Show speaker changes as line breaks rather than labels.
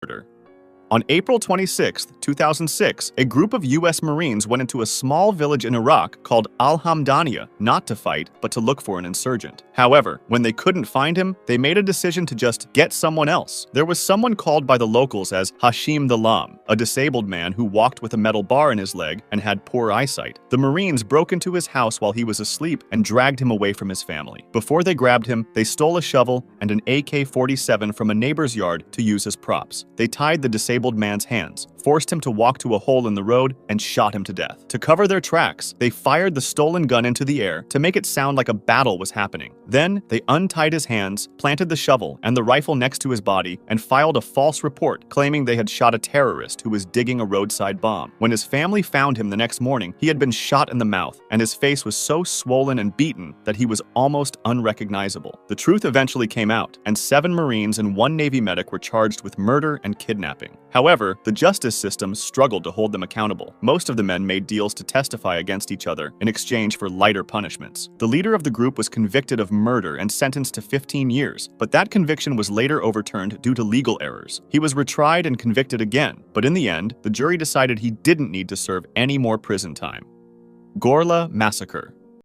murder. On April 26, 2006, a group of U.S. Marines went into a small village in Iraq called Al-Hamdaniya, not to fight, but to look for an insurgent. However, when they couldn't find him, they made a decision to just get someone else. There was someone called by the locals as Hashim the Lam, a disabled man who walked with a metal bar in his leg and had poor eyesight. The Marines broke into his house while he was asleep and dragged him away from his family. Before they grabbed him, they stole a shovel and an AK-47 from a neighbor's yard to use as props. They tied the disabled man's hands, forced him to walk to a hole in the road, and shot him to death. To cover their tracks, they fired the stolen gun into the air to make it sound like a battle was happening. Then, they untied his hands, planted the shovel and the rifle next to his body, and filed a false report claiming they had shot a terrorist who was digging a roadside bomb. When his family found him the next morning, he had been shot in the mouth, and his face was so swollen and beaten that he was almost unrecognizable. The truth eventually came out, and 7 Marines and 1 Navy medic were charged with murder and kidnapping. However, the justice system struggled to hold them accountable. Most of the men made deals to testify against each other in exchange for lighter punishments. The leader of the group was convicted of murder and sentenced to 15 years, but that conviction was later overturned due to legal errors. He was retried and convicted again, but in the end, the jury decided he didn't need to serve any more prison time. Gorla Massacre.